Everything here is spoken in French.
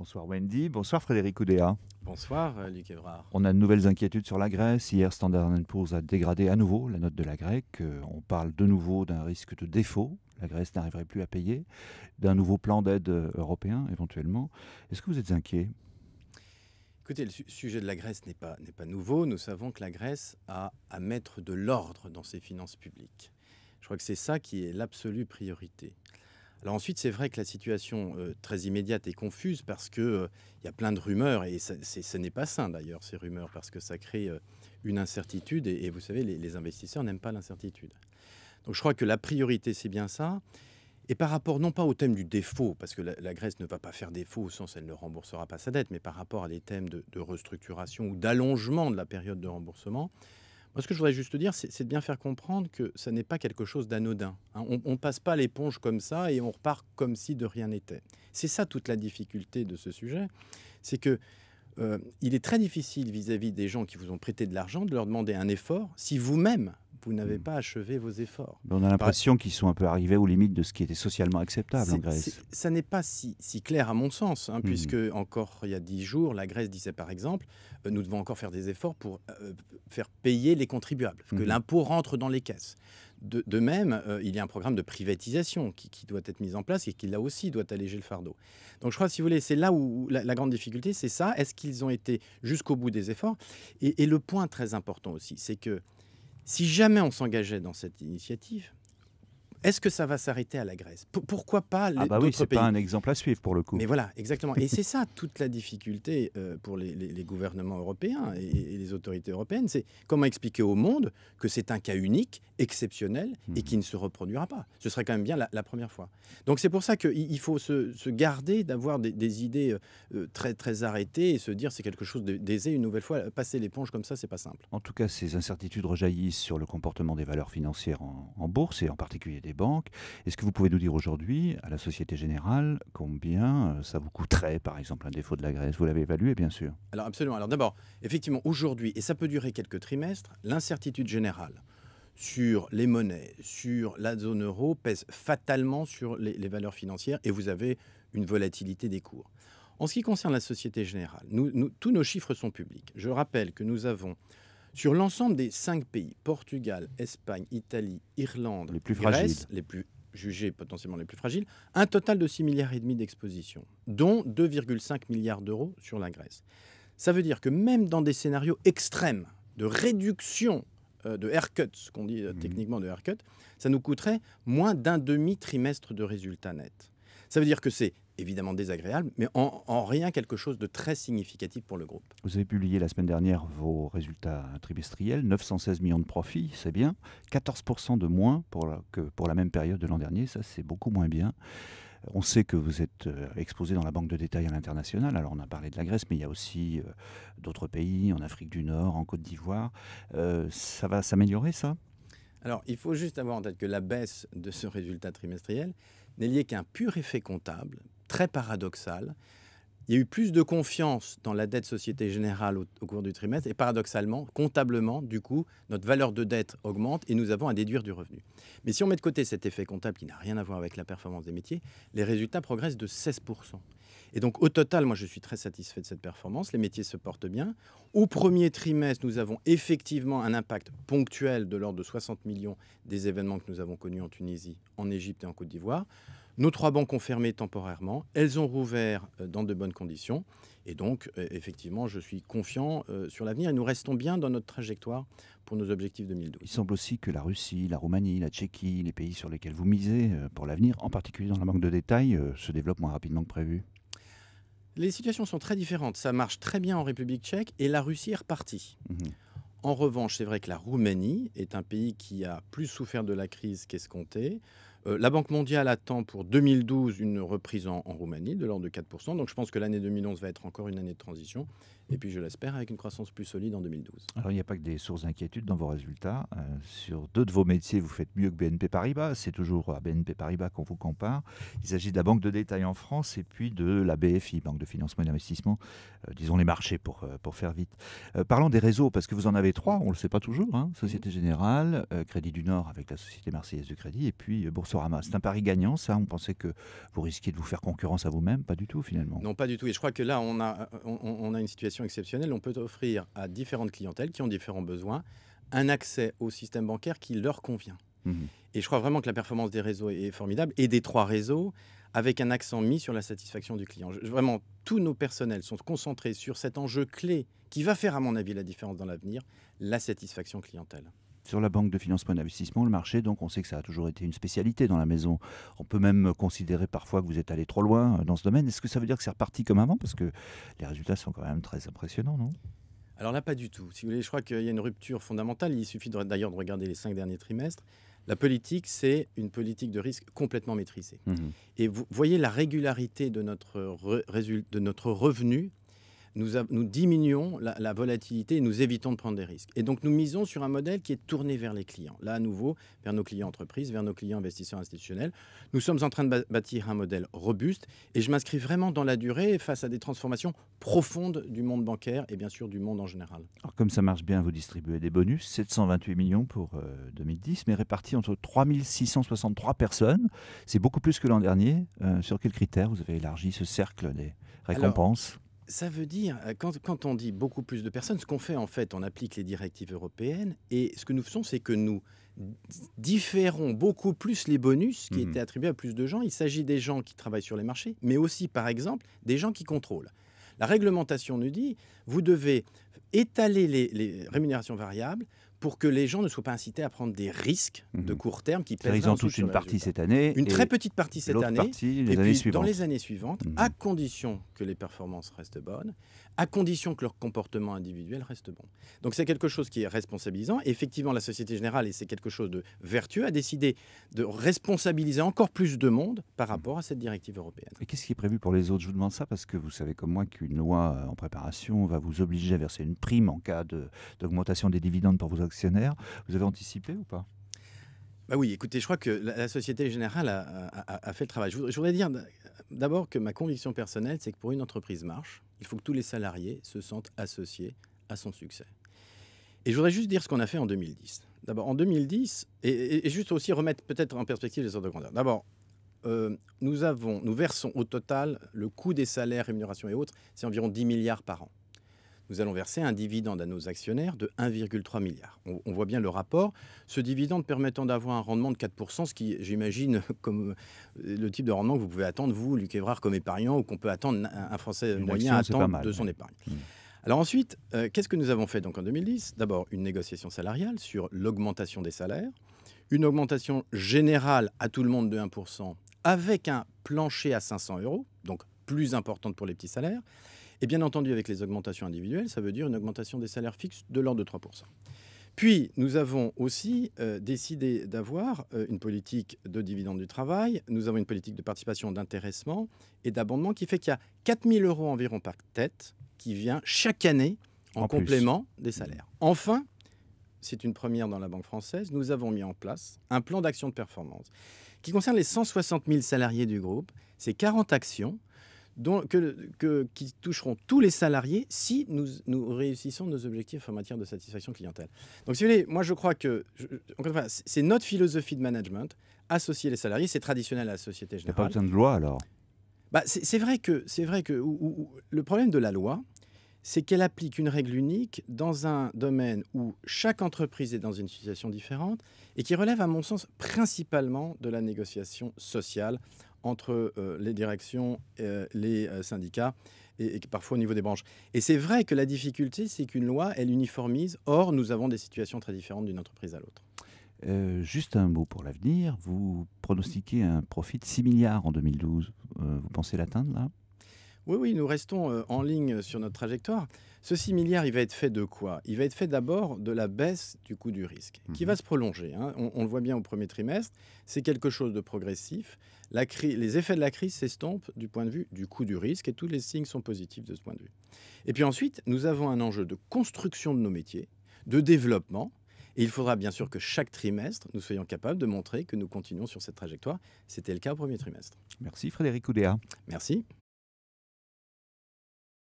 Bonsoir Wendy, bonsoir Frédéric Oudéa. Bonsoir Luc Évrard. On a de nouvelles inquiétudes sur la Grèce. Hier, Standard & Poor's a dégradé à nouveau la note de la grecque. On parle de nouveau d'un risque de défaut. La Grèce n'arriverait plus à payer. D'un nouveau plan d'aide européen, éventuellement. Est-ce que vous êtes inquiet? Écoutez, le sujet de la Grèce n'est pas nouveau. Nous savons que la Grèce a à mettre de l'ordre dans ses finances publiques. Je crois que c'est ça qui est l'absolue priorité. Alors ensuite, c'est vrai que la situation très immédiate est confuse parce qu'il y a plein de rumeurs, et ce n'est pas sain d'ailleurs ces rumeurs, parce que ça crée une incertitude, et vous savez, les investisseurs n'aiment pas l'incertitude. Donc je crois que la priorité, c'est bien ça. Et par rapport, non pas au thème du défaut, parce que la Grèce ne va pas faire défaut au sens où elle ne remboursera pas sa dette, mais par rapport à des thèmes de restructuration ou d'allongement de la période de remboursement, moi, ce que je voudrais juste dire, c'est de bien faire comprendre que ça n'est pas quelque chose d'anodin. Hein. On ne passe pas l'éponge comme ça et on repart comme si de rien n'était. C'est ça toute la difficulté de ce sujet. C'est que il est très difficile vis-à-vis des gens qui vous ont prêté de l'argent de leur demander un effort si vous-même, vous n'avez pas achevé vos efforts. Mais on a l'impression qu'ils sont un peu arrivés aux limites de ce qui était socialement acceptable en Grèce. Ça n'est pas si clair à mon sens, hein, puisque encore il y a 10 jours, la Grèce disait par exemple, nous devons encore faire des efforts pour faire payer les contribuables, que l'impôt rentre dans les caisses. De même, il y a un programme de privatisation qui doit être mis en place et qui là aussi doit alléger le fardeau. Donc je crois, si vous voulez, c'est là où la grande difficulté, c'est ça. Est-ce qu'ils ont été jusqu'au bout des efforts? Et le point très important aussi, c'est que si jamais on s'engageait dans cette initiative, est-ce que ça va s'arrêter à la Grèce? Pourquoi pas d'autres pays? Ah bah oui, c'est pas un exemple à suivre pour le coup. Mais voilà, exactement. Et c'est ça toute la difficulté pour les gouvernements européens et les autorités européennes. C'est comment expliquer au monde que c'est un cas unique, exceptionnel et qui ne se reproduira pas. Ce serait quand même bien la première fois. Donc c'est pour ça qu'il faut se garder d'avoir des idées très, très arrêtées et se dire c'est quelque chose d'aisé. Une nouvelle fois, passer l'éponge comme ça, c'est pas simple. En tout cas, ces incertitudes rejaillissent sur le comportement des valeurs financières en bourse et en particulier des banques. Est-ce que vous pouvez nous dire aujourd'hui, à la Société Générale, combien ça vous coûterait, par exemple, un défaut de la Grèce? Vous l'avez évalué, bien sûr. Alors absolument. Alors d'abord, effectivement, aujourd'hui, et ça peut durer quelques trimestres, l'incertitude générale sur les monnaies, sur la zone euro, pèse fatalement sur les valeurs financières, et vous avez une volatilité des cours. En ce qui concerne la Société Générale, tous nos chiffres sont publics. Je rappelle que nous avons, sur l'ensemble des 5 pays, Portugal, Espagne, Italie, Irlande, Les plus Grèce, fragiles. les plus jugés potentiellement les plus fragiles, un total de 6,5 milliards d'exposition, dont 2,5 milliards d'euros sur la Grèce. Ça veut dire que même dans des scénarios extrêmes de réduction de haircut, ce qu'on dit techniquement de haircut, ça nous coûterait moins d'un demi-trimestre de résultats nets. Ça veut dire que c'est évidemment désagréable, mais en rien quelque chose de très significatif pour le groupe. Vous avez publié la semaine dernière vos résultats trimestriels, 916 millions de profits, c'est bien, 14% de moins que pour la même période de l'an dernier, ça c'est beaucoup moins bien. On sait que vous êtes exposé dans la banque de détail à l'international, alors on a parlé de la Grèce, mais il y a aussi d'autres pays, en Afrique du Nord, en Côte d'Ivoire. Ça va s'améliorer ça? Alors, il faut juste avoir en tête que la baisse de ce résultat trimestriel n'est liée qu'à un pur effet comptable, très paradoxal. Il y a eu plus de confiance dans la dette Société Générale au cours du trimestre, et paradoxalement, comptablement, du coup, notre valeur de dette augmente et nous avons à déduire du revenu. Mais si on met de côté cet effet comptable qui n'a rien à voir avec la performance des métiers, les résultats progressent de 16%. Et donc, au total, moi, je suis très satisfait de cette performance. Les métiers se portent bien. Au premier trimestre, nous avons effectivement un impact ponctuel de l'ordre de 60 millions des événements que nous avons connus en Tunisie, en Égypte et en Côte d'Ivoire. Nos 3 banques ont fermé temporairement. Elles ont rouvert dans de bonnes conditions. Et donc, effectivement, je suis confiant sur l'avenir. Et nous restons bien dans notre trajectoire pour nos objectifs 2012. Il semble aussi que la Russie, la Roumanie, la Tchéquie, les pays sur lesquels vous misez pour l'avenir, en particulier dans la banque de détail, se développent moins rapidement que prévu. Les situations sont très différentes. Ça marche très bien en République tchèque et la Russie est repartie. En revanche, c'est vrai que la Roumanie est un pays qui a plus souffert de la crise qu'escompté. La Banque mondiale attend pour 2012 une reprise en Roumanie de l'ordre de 4%. Donc je pense que l'année 2011 va être encore une année de transition. Et puis je l'espère avec une croissance plus solide en 2012. Alors il n'y a pas que des sources d'inquiétude dans vos résultats. Sur 2 de vos métiers, vous faites mieux que BNP Paribas. C'est toujours à BNP Paribas qu'on vous compare. Il s'agit de la banque de détail en France et puis de la BFI, Banque de financement et d'investissement. Disons les marchés pour faire vite. Parlons des réseaux, parce que vous en avez 3, on ne le sait pas toujours. Hein. Société Générale, Crédit du Nord avec la Société Marseillaise de Crédit et puis Bourse Boursorama. C'est un pari gagnant, ça? On pensait que vous risquiez de vous faire concurrence à vous-même? Pas du tout, finalement. Non, pas du tout. Et je crois que là, on a une situation exceptionnelle. On peut offrir à différentes clientèles qui ont différents besoins un accès au système bancaire qui leur convient. Mhm. Et je crois vraiment que la performance des réseaux est formidable, et des 3 réseaux, avec un accent mis sur la satisfaction du client. Vraiment, tous nos personnels sont concentrés sur cet enjeu clé qui va faire, à mon avis, la différence dans l'avenir, la satisfaction clientèle. Sur la banque de financement et d'investissement, le marché, donc on sait que ça a toujours été une spécialité dans la maison. On peut même considérer parfois que vous êtes allé trop loin dans ce domaine. Est-ce que ça veut dire que c'est reparti comme avant? Parce que les résultats sont quand même très impressionnants, non? Alors là, pas du tout. Si vous voulez, je crois qu'il y a une rupture fondamentale. Il suffit d'ailleurs de regarder les 5 derniers trimestres. La politique, c'est une politique de risque complètement maîtrisée. Mhm. Et vous voyez la régularité de notre revenu. Nous diminuons la volatilité et nous évitons de prendre des risques. Et donc, nous misons sur un modèle qui est tourné vers les clients. Là, à nouveau, vers nos clients entreprises, vers nos clients investisseurs institutionnels. Nous sommes en train de bâtir un modèle robuste, et je m'inscris vraiment dans la durée face à des transformations profondes du monde bancaire et bien sûr du monde en général. Alors, comme ça marche bien, vous distribuez des bonus, 728 millions pour 2010, mais répartis entre 3663 personnes. C'est beaucoup plus que l'an dernier. Sur quels critères vous avez élargi ce cercle des récompenses? Ça veut dire, quand on dit beaucoup plus de personnes, ce qu'on fait en fait, on applique les directives européennes, et ce que nous faisons, c'est que nous différons beaucoup plus les bonus qui étaient attribués à plus de gens. Il s'agit des gens qui travaillent sur les marchés, mais aussi, par exemple, des gens qui contrôlent. La réglementation nous dit, vous devez étaler les rémunérations variables pour que les gens ne soient pas incités à prendre des risques de court terme qui pèsent. Ils en touchent une partie cette année. Une très petite partie cette année. Partie les et années puis suivantes. dans les années suivantes, à condition que les performances restent bonnes, à condition que leur comportement individuel reste bon. Donc c'est quelque chose qui est responsabilisant. Et effectivement, la Société Générale, et c'est quelque chose de vertueux, a décidé de responsabiliser encore plus de monde par rapport à cette directive européenne. Et qu'est-ce qui est prévu pour les autres? Je vous demande ça parce que vous savez comme moi qu'une loi en préparation va vous obliger à verser une prime en cas d'augmentation des dividendes pour vos actionnaires. Vous avez anticipé ou pas? Bah oui, écoutez, je crois que la Société Générale a fait le travail. Je voudrais dire d'abord que ma conviction personnelle, c'est que pour une entreprise marche, il faut que tous les salariés se sentent associés à son succès. Et je voudrais juste dire ce qu'on a fait en 2010. D'abord, en 2010, et juste aussi remettre peut-être en perspective les ordres de grandeur. D'abord, nous versons au total le coût des salaires, rémunérations et autres, c'est environ 10 milliards par an. Nous allons verser un dividende à nos actionnaires de 1,3 milliard. On voit bien le rapport. Ce dividende permettant d'avoir un rendement de 4%, ce qui, j'imagine, comme le type de rendement que vous pouvez attendre, vous, Luc Évrard, comme épargnant, ou qu'on peut attendre un Français moyen attendre de son épargne. Alors ensuite, qu'est-ce que nous avons fait donc en 2010? D'abord, une négociation salariale sur l'augmentation des salaires, une augmentation générale à tout le monde de 1%, avec un plancher à 500 €, donc plus importante pour les petits salaires. Et bien entendu, avec les augmentations individuelles, ça veut dire une augmentation des salaires fixes de l'ordre de 3%. Puis, nous avons aussi décidé d'avoir une politique de dividende du travail. Nous avons une politique de participation, d'intéressement et d'abondement qui fait qu'il y a 4 000 € environ par tête qui vient chaque année en complément des salaires. Enfin, c'est une première dans la Banque française, nous avons mis en place un plan d'action de performance qui concerne les 160 000 salariés du groupe. C'est 40 actions qui toucheront tous les salariés si nous réussissons nos objectifs en matière de satisfaction clientèle. Donc, si vous voulez, moi, je crois que, encore une fois, c'est notre philosophie de management. Associer les salariés, c'est traditionnel à la Société Générale. Il n'y a pas besoin de loi, alors? C'est vrai que le problème de la loi, c'est qu'elle applique une règle unique dans un domaine où chaque entreprise est dans une situation différente et qui relève, à mon sens, principalement de la négociation sociale entre les directions, les syndicats et parfois au niveau des branches. Et c'est vrai que la difficulté, c'est qu'une loi, elle uniformise. Or, nous avons des situations très différentes d'une entreprise à l'autre. Juste un mot pour l'avenir. Vous pronostiquez un profit de 6 milliards en 2012. Vous pensez l'atteindre, là? Oui, nous restons en ligne sur notre trajectoire. Ce 6 milliards, il va être fait de quoi? Il va être fait d'abord de la baisse du coût du risque, qui va se prolonger. Hein. On le voit bien au premier trimestre. C'est quelque chose de progressif. Les effets de la crise s'estompent du point de vue du coût du risque et tous les signes sont positifs de ce point de vue. Et puis ensuite, nous avons un enjeu de construction de nos métiers, de développement. Et il faudra bien sûr que chaque trimestre, nous soyons capables de montrer que nous continuons sur cette trajectoire. C'était le cas au premier trimestre. Merci Frédéric Oudéa. Merci.